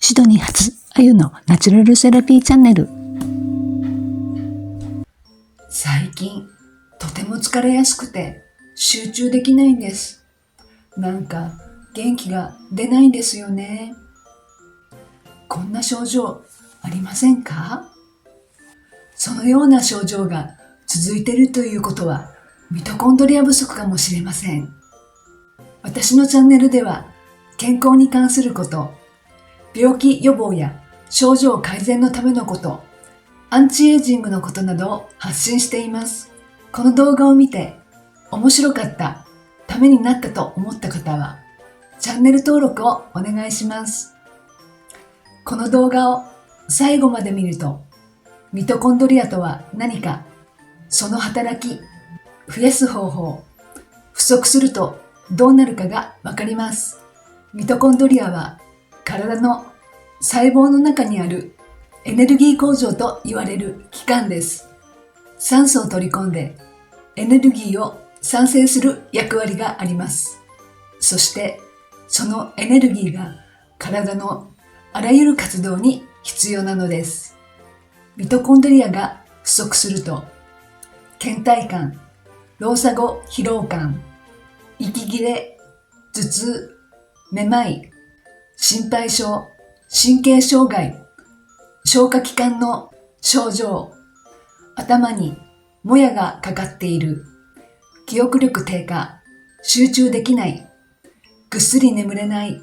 シドニー発あゆのナチュラルセラピーチャンネル。最近とても疲れやすくて集中できないんです。なんか元気が出ないんですよね。こんな症状ありませんか？そのような症状が続いているということはミトコンドリア不足かもしれません。私のチャンネルでは健康に関すること、病気予防や症状改善のためのこと、アンチエイジングのことなどを発信しています。この動画を見て面白かった、ためになったと思った方はチャンネル登録をお願いします。この動画を最後まで見るとミトコンドリアとは何か、その働き、増やす方法、不足するとどうなるかがわかります。ミトコンドリアは体の細胞の中にあるエネルギー工場と言われる器官です。酸素を取り込んでエネルギーを産生する役割があります。そしてそのエネルギーが体のあらゆる活動に必要なのです。ミトコンドリアが不足すると倦怠感、労作後疲労感、息切れ、頭痛、めまい、心配症、神経障害、消化器官の症状、頭にもやがかかっている、記憶力低下、集中できない、ぐっすり眠れない、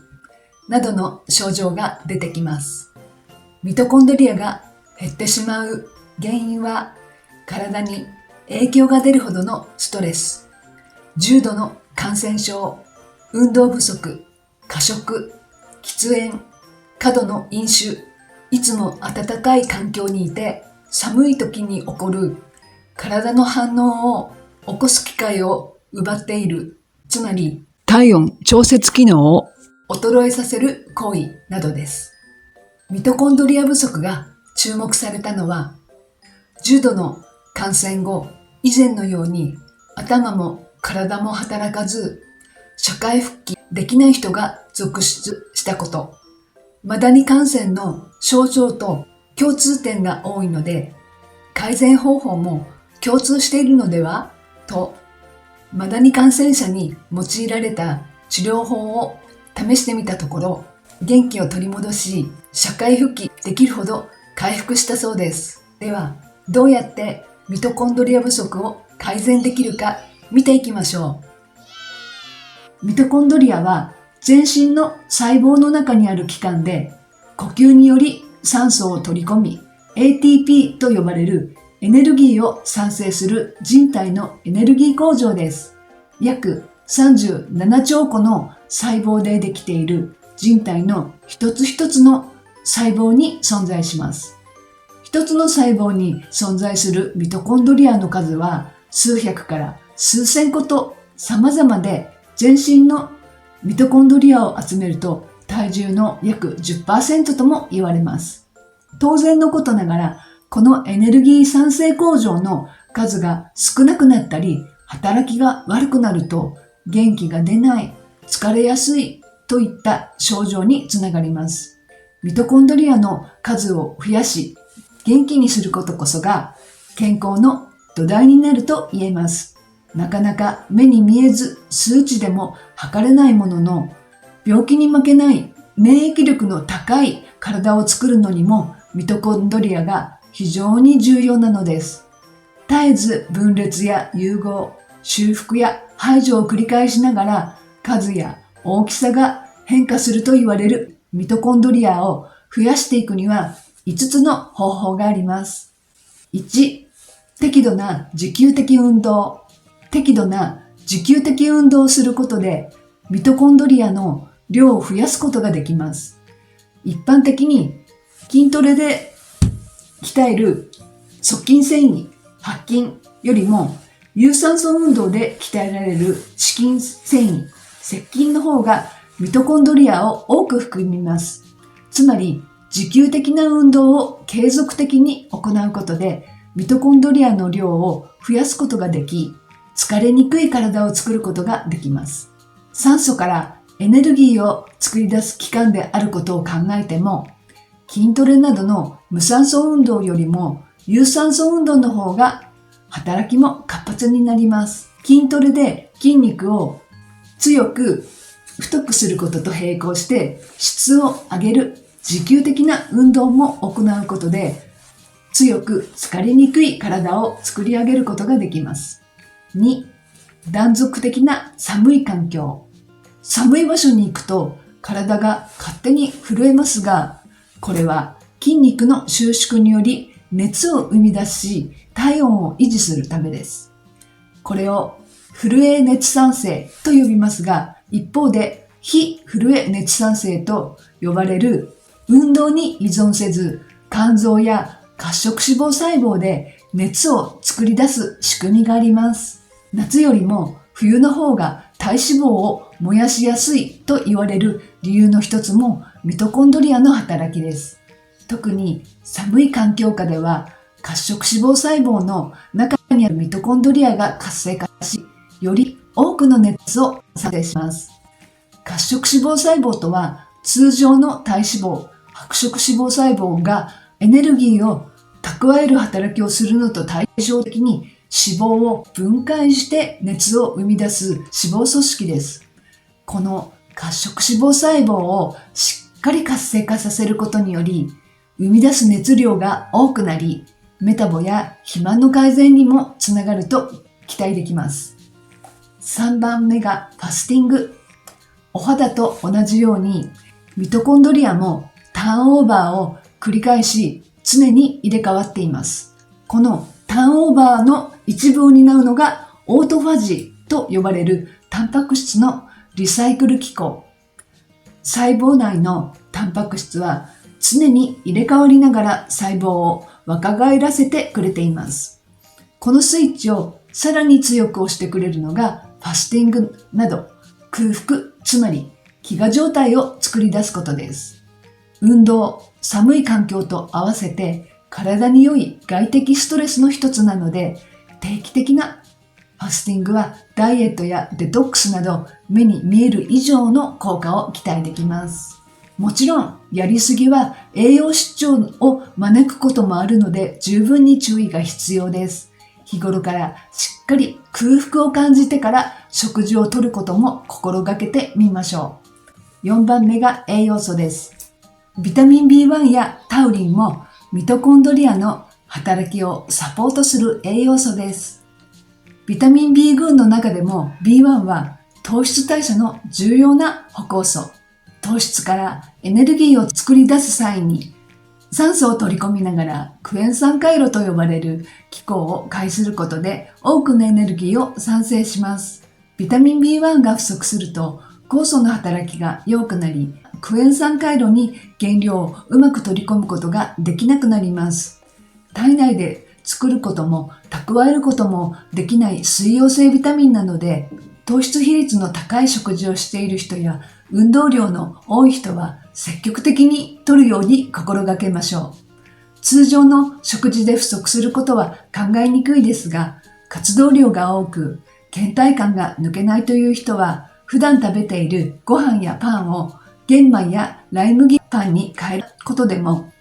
などの症状が出てきます。ミトコンドリアが減ってしまう原因は、体に影響が出るほどのストレス、重度の感染症、運動不足、過食、喫煙、過度の飲酒、いつも暖かい環境にいて寒い時に起こる体の反応を起こす機会を奪っている、つまり体温調節機能を衰えさせる行為などです。ミトコンドリア不足が注目されたのは、重度の感染後、以前のように頭も体も働かず、社会復帰できない人が続出したこと、マダニ感染の症状と共通点が多いので、改善方法も共通しているのではと、マダニ感染者に用いられた治療法を試してみたところ、元気を取り戻し、社会復帰できるほど回復したそうです。では、どうやってミトコンドリア不足を改善できるか見ていきましょう。ミトコンドリアは全身の細胞の中にある器官で、呼吸により酸素を取り込み、ATP と呼ばれるエネルギーを産生する人体のエネルギー工場です。約37兆個の細胞でできている人体の一つ一つの細胞に存在します。一つの細胞に存在するミトコンドリアの数は数百から数千個と様々で、全身のミトコンドリアを集めると体重の約 10% とも言われます。当然のことながら、このエネルギー産生工場の数が少なくなったり、働きが悪くなると元気が出ない、疲れやすいといった症状につながります。ミトコンドリアの数を増やし、元気にすることこそが健康の土台になると言えます。なかなか目に見えず数値でも測れないものの、病気に負けない免疫力の高い体を作るのにもミトコンドリアが非常に重要なのです。絶えず分裂や融合、修復や排除を繰り返しながら数や大きさが変化すると言われるミトコンドリアを増やしていくには5つの方法があります。1、適度な持久的運動。適度な持久的運動をすることでミトコンドリアの量を増やすことができます。一般的に筋トレで鍛える側筋繊維、白筋よりも有酸素運動で鍛えられる脂筋繊維、接筋の方がミトコンドリアを多く含みます。つまり持久的な運動を継続的に行うことでミトコンドリアの量を増やすことができ、疲れにくい体を作ることができます。酸素からエネルギーを作り出す器官であることを考えても、筋トレなどの無酸素運動よりも有酸素運動の方が働きも活発になります。筋トレで筋肉を強く太くすることと並行して質を上げる持久的な運動も行うことで強く疲れにくい体を作り上げることができます。2、断続的な寒い環境。寒い場所に行くと体が勝手に震えますが、これは筋肉の収縮により熱を生み出し、体温を維持するためです。これを震え熱産生と呼びますが、一方で非震え熱産生と呼ばれる運動に依存せず、肝臓や褐色脂肪細胞で熱を作り出す仕組みがあります。夏よりも冬の方が体脂肪を燃やしやすいと言われる理由の一つもミトコンドリアの働きです。特に寒い環境下では褐色脂肪細胞の中にあるミトコンドリアが活性化し、より多くの熱を産生します。褐色脂肪細胞とは通常の体脂肪、白色脂肪細胞がエネルギーを蓄える働きをするのと対照的に脂肪を分解して熱を生み出す脂肪組織です。この褐色脂肪細胞をしっかり活性化させることにより、生み出す熱量が多くなり、メタボや肥満の改善にもつながると期待できます。3番目がファスティング。お肌と同じように、ミトコンドリアもターンオーバーを繰り返し常に入れ替わっています。このターンオーバーの一部を担うのがオートファジーと呼ばれるタンパク質のリサイクル機構。細胞内のタンパク質は常に入れ替わりながら細胞を若返らせてくれています。このスイッチをさらに強く押してくれるのがファスティングなど空腹、つまり飢餓状態を作り出すことです。運動、寒い環境と合わせて体に良い外的ストレスの一つなので、定期的なファスティングはダイエットやデトックスなど目に見える以上の効果を期待できます。もちろんやりすぎは栄養失調を招くこともあるので十分に注意が必要です。日頃からしっかり空腹を感じてから食事をとることも心がけてみましょう。4番目が栄養素です。ビタミン B1 やタウリンもミトコンドリアの働きをサポートする栄養素です。ビタミン B 群の中でも B1 は糖質代謝の重要な歩行素。糖質からエネルギーを作り出す際に酸素を取り込みながらクエン酸回路と呼ばれる機構を介することで多くのエネルギーを産生します。ビタミン B1 が不足すると酵素の働きが弱くなり、クエン酸回路に原料をうまく取り込むことができなくなります。体内で作ることも蓄えることもできない水溶性ビタミンなので、糖質比率の高い食事をしている人や運動量の多い人は積極的に摂るように心がけましょう。通常の食事で不足することは考えにくいですが、活動量が多く倦怠感が抜けないという人は、普段食べているご飯やパンを玄米やライ麦パンに変えることでも、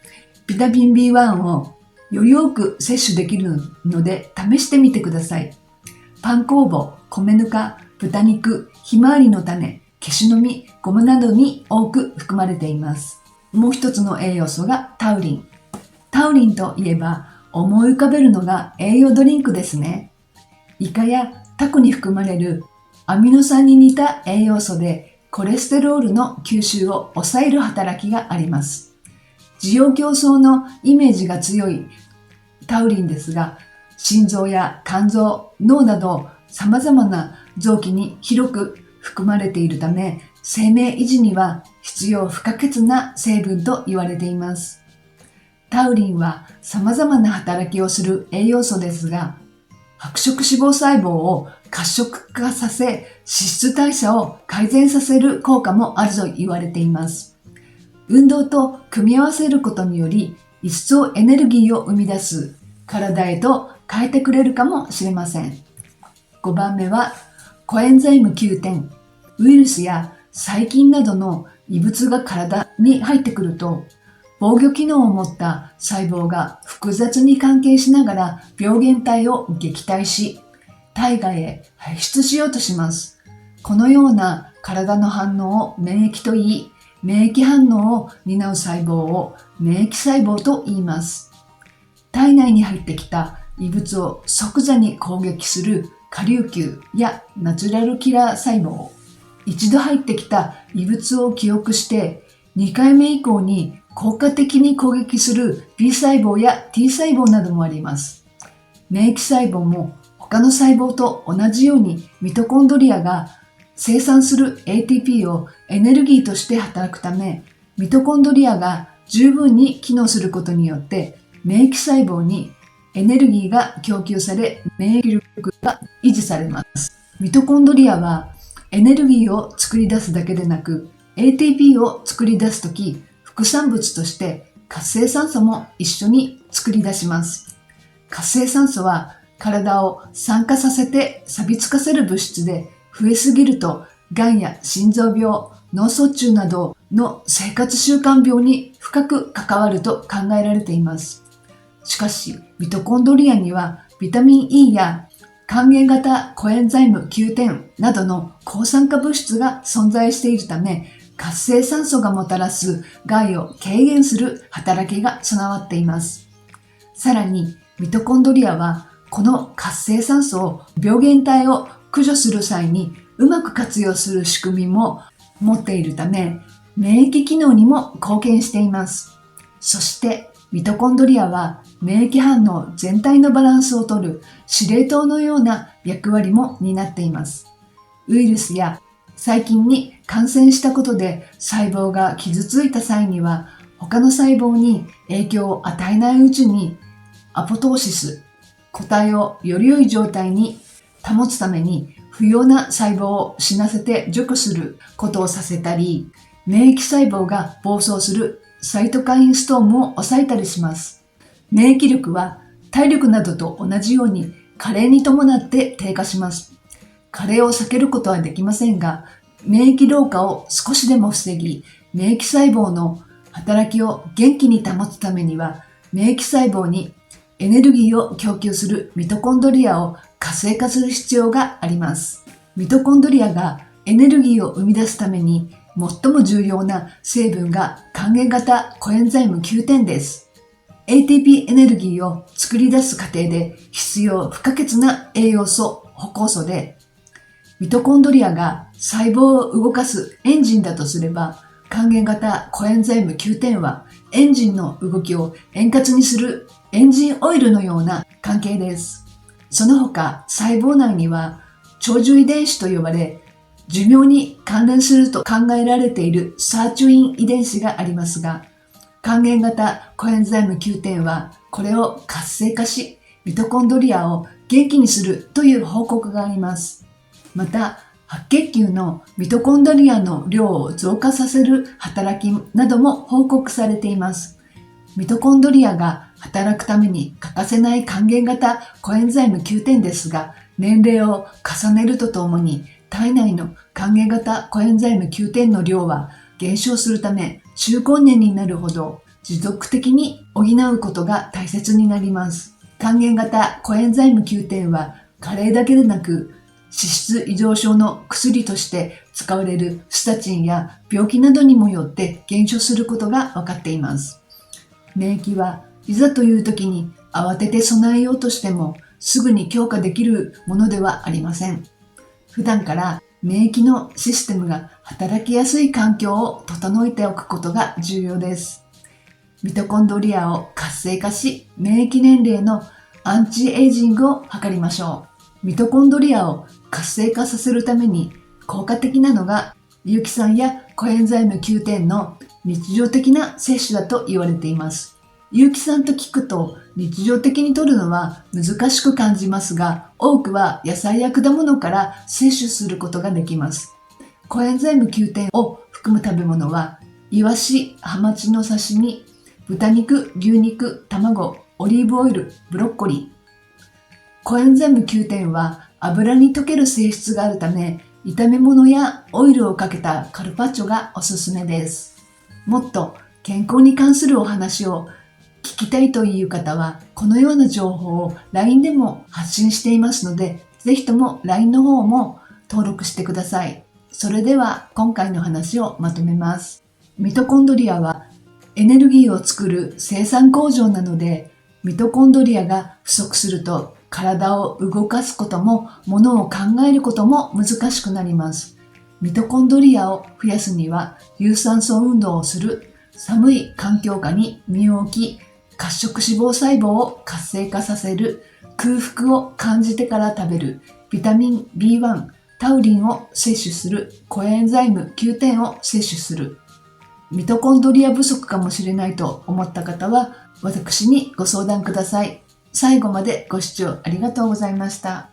ビタミン B1 をより多く摂取できるので試してみてください。パン酵母、米ぬか、豚肉、ひまわりの種、ケシの実、ゴマなどに多く含まれています。もう一つの栄養素がタウリン。タウリンといえば思い浮かべるのが栄養ドリンクですね。イカやタコに含まれるアミノ酸に似た栄養素でコレステロールの吸収を抑える働きがあります。滋養強壮のイメージが強いタウリンですが、心臓や肝臓、脳など様々な臓器に広く含まれているため、生命維持には必要不可欠な成分と言われています。タウリンは様々な働きをする栄養素ですが、白色脂肪細胞を褐色化させ、脂質代謝を改善させる効果もあると言われています。運動と組み合わせることにより、一層エネルギーを生み出す体へと変えてくれるかもしれません。5番目はコエンザイム9点。ウイルスや細菌などの異物が体に入ってくると、防御機能を持った細胞が複雑に関係しながら病原体を撃退し、体外へ排出しようとします。このような体の反応を免疫と言い、免疫反応を担う細胞を免疫細胞と言います。体内に入ってきた異物を即座に攻撃する顆粒球やナチュラルキラー細胞、一度入ってきた異物を記憶して2回目以降に効果的に攻撃する B 細胞や T 細胞などもあります。免疫細胞も他の細胞と同じようにミトコンドリアが生産する ATP をエネルギーとして働くため、ミトコンドリアが十分に機能することによって免疫細胞にエネルギーが供給され免疫力が維持されます。ミトコンドリアはエネルギーを作り出すだけでなく ATP を作り出すとき副産物として活性酸素も一緒に作り出します。活性酸素は体を酸化させて錆びつかせる物質で増えすぎるとがんや心臓病、脳卒中などの生活習慣病に深く関わると考えられています。しかし、ミトコンドリアにはビタミン E や還元型コエンザイム Q10 などの抗酸化物質が存在しているため、活性酸素がもたらす害を軽減する働きが備わっています。さらに、ミトコンドリアはこの活性酸素を病原体を駆除する際にうまく活用する仕組みも持っているため、免疫機能にも貢献しています。そして、ミトコンドリアは免疫反応全体のバランスをとる司令塔のような役割も担っています。ウイルスや細菌に感染したことで細胞が傷ついた際には他の細胞に影響を与えないうちにアポトーシス、個体をより良い状態に保つために不要な細胞を死なせて除去することをさせたり、免疫細胞が暴走するサイトカインストームを抑えたりします。免疫力は体力などと同じように加齢に伴って低下します。加齢を避けることはできませんが、免疫老化を少しでも防ぎ、免疫細胞の働きを元気に保つためには、免疫細胞にエネルギーを供給するミトコンドリアを活性化する必要があります。ミトコンドリアがエネルギーを生み出すために最も重要な成分が還元型コエンザイム Q10 です。ATP エネルギーを作り出す過程で必要不可欠な栄養素、歩行素で、ミトコンドリアが細胞を動かすエンジンだとすれば、還元型コエンザイム Q10 はエンジンの動きを円滑にするエンジンオイルのような関係です。その他、細胞内には長寿遺伝子と呼ばれ、寿命に関連すると考えられているサーチュイン遺伝子がありますが、還元型コエンザイム Q10 はこれを活性化し、ミトコンドリアを元気にするという報告があります。また、白血球のミトコンドリアの量を増加させる働きなども報告されています。ミトコンドリアが働くために欠かせない還元型コエンザイム Q10 ですが、年齢を重ねるとともに体内の還元型コエンザイム Q10 の量は減少するため、中高年になるほど持続的に補うことが大切になります。還元型コエンザイム Q10 は加齢だけでなく、脂質異常症の薬として使われるスタチンや病気などにもよって減少することが分かっています。免疫はいざという時に慌てて備えようとしてもすぐに強化できるものではありません。普段から免疫のシステムが働きやすい環境を整えておくことが重要です。ミトコンドリアを活性化し、免疫年齢のアンチエイジングを図りましょう。ミトコンドリアを活性化させるために効果的なのが有機酸やコエンザイム Q10 の日常的な摂取だと言われています。有機酸と聞くと日常的に摂るのは難しく感じますが、多くは野菜や果物から摂取することができます。コエンザイム Q10 を含む食べ物は、イワシ、ハマチの刺身、豚肉、牛肉、卵、オリーブオイル、ブロッコリー。コエンザイム Q10 は油に溶ける性質があるため、炒め物やオイルをかけたカルパッチョがおすすめです。もっと健康に関するお話を聞きたいという方は、このような情報を LINE でも発信していますので、ぜひとも LINE の方も登録してください。それでは今回の話をまとめます。ミトコンドリアはエネルギーを作る生産工場なので、ミトコンドリアが不足すると体を動かすことも物を考えることも難しくなります。ミトコンドリアを増やすには有酸素運動をする、寒い環境下に身を置き、褐色脂肪細胞を活性化させる、空腹を感じてから食べる、ビタミン B1、タウリンを摂取する、コエンザイム Q10 を摂取する。ミトコンドリア不足かもしれないと思った方は、私にご相談ください。最後までご視聴ありがとうございました。